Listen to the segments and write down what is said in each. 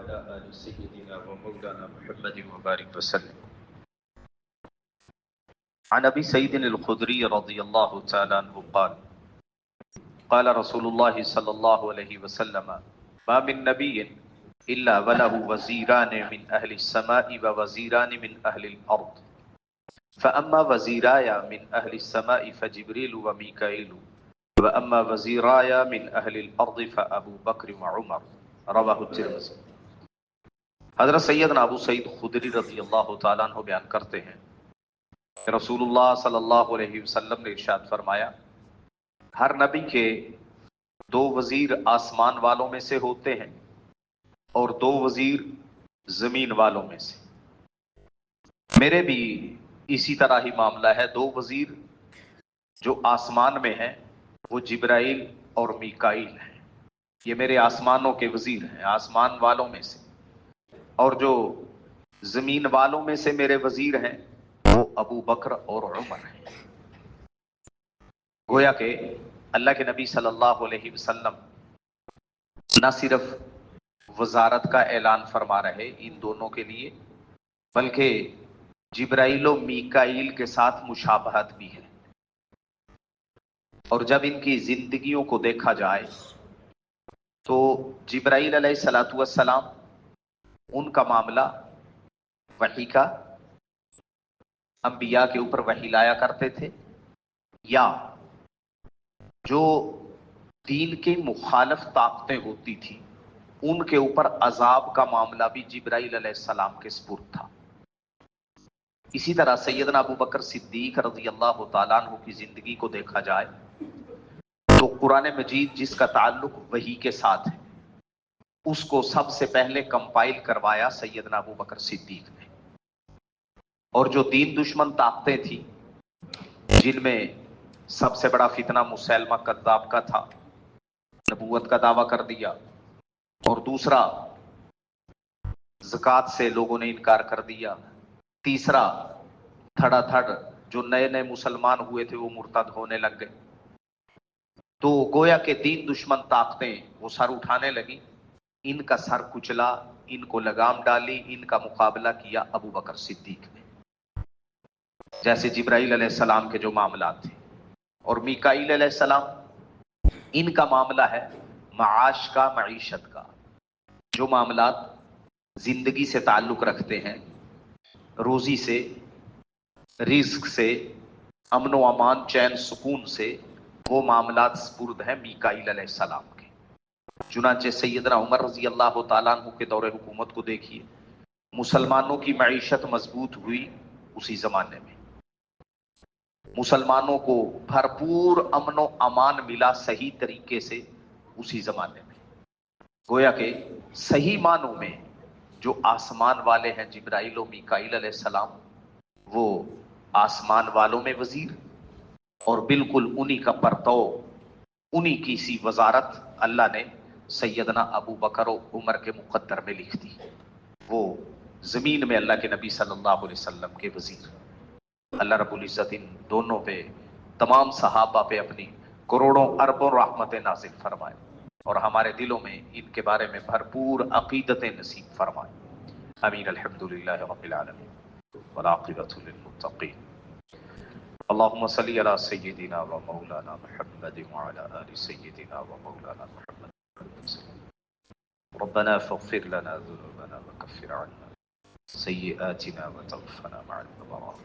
وعلى آل سيدنا ومولانا محمد وبارك وسلم. عن أبي سعيد الخدري رضي الله تعالى عنه قال قال رسول الله صلى الله عليه وسلم ما من نبي إلا وله وزيران من أهل السماء ووزيران من أهل الأرض فأما وزيراي من أهل السماء فجبريل وميكائيل وأما وزيراي من أهل الأرض فأبو بكر وعمر رواہ الترمذی. حضرت سیدنا ابو سعید خدری رضی اللہ تعالیٰ عنہ بیان کرتے ہیں کہ رسول اللہ صلی اللہ علیہ وسلم نے ارشاد فرمایا ہر نبی کے دو وزیر آسمان والوں میں سے ہوتے ہیں اور دو وزیر زمین والوں میں سے. میرے بھی اسی طرح ہی معاملہ ہے. دو وزیر جو آسمان میں ہیں وہ جبرائیل اور میکائیل ہیں. یہ میرے آسمانوں کے وزیر ہیں آسمان والوں میں سے. اور جو زمین والوں میں سے میرے وزیر ہیں وہ ابو بکر اور عمر ہیں. گویا کہ اللہ کے نبی صلی اللہ علیہ وسلم نہ صرف وزارت کا اعلان فرما رہے ان دونوں کے لیے بلکہ جبرائیل و میکائیل کے ساتھ مشابہت بھی ہے. اور جب ان کی زندگیوں کو دیکھا جائے تو جبرائیل علیہ الصلوۃ والسلام ان کا معاملہ وحی کا، انبیاء کے اوپر وحی لایا کرتے تھے، یا جو دین کی مخالف طاقتیں ہوتی تھیں ان کے اوپر عذاب کا معاملہ بھی جبرائیل علیہ السلام کے سپرد تھا. اسی طرح سیدنا ابو بکر صدیق رضی اللہ تعالیٰ عنہ کی زندگی کو دیکھا جائے تو قرآن مجید جس کا تعلق وحی کے ساتھ ہے اس کو سب سے پہلے کمپائل کروایا سیدنا ابو بکر صدیق نے. اور جو دین دشمن طاقتیں تھیں جن میں سب سے بڑا فتنہ مسیلمہ کذاب کا تھا، نبوت کا دعویٰ کر دیا، اور دوسرا زکوٰۃ سے لوگوں نے انکار کر دیا، تیسرا تھڑا تھڑ جو نئے نئے مسلمان ہوئے تھے وہ مرتد ہونے لگ گئے. تو گویا کہ دین دشمن طاقتیں وہ سر اٹھانے لگی، ان کا سر کچلا، ان کو لگام ڈالی، ان کا مقابلہ کیا ابو بکر صدیق نے. جیسے جبرائیل علیہ السلام کے جو معاملات تھے اور میکائیل علیہ السلام ان کا معاملہ ہے معاش کا، معیشت کا. جو معاملات زندگی سے تعلق رکھتے ہیں، روزی سے، رزق سے، امن و امان، چین سکون سے، وہ معاملات سپرد ہیں میکائیل علیہ السلام کے. چنانچہ سیدنا عمر رضی اللہ تعالیٰ عنہ کے دور حکومت کو دیکھیے، مسلمانوں کی معیشت مضبوط ہوئی اسی زمانے میں. مسلمانوں کو بھرپور امن و امان ملا صحیح طریقے سے اسی زمانے میں. گویا کہ صحیح معنوں میں جو آسمان والے ہیں جبرائیل و میکائیل علیہ السلام وہ آسمان والوں میں وزیر، اور بالکل انہی کا پرتو، انہی کی سی وزارت اللہ نے سیدنا ابو بکر و عمر کے مقدر میں لکھ دی. وہ زمین میں اللہ کے نبی صلی اللہ علیہ وسلم کے وزیر. اللہ رب العزت ان دونوں پہ، تمام صحابہ پہ اپنی کروڑوں اربوں رحمتیں نازل فرمائے اور ہمارے دلوں میں ان کے بارے میں بھرپور عقیدتیں نصیب فرمائے. امین. الحمدللہ رب العالمین والعاقبۃ للمتقین. اللهم صل على سيدنا ومولانا محمد وعلى آل سيدنا ومولانا محمد. ربنا فاغفر لنا ذنوبنا وكفر عنا سيئاتنا وتوفنا مع الأبرار.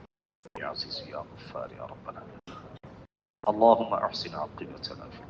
يا عزيز يا غفار يا ربنا. اللهم أحسن عاقبتنا في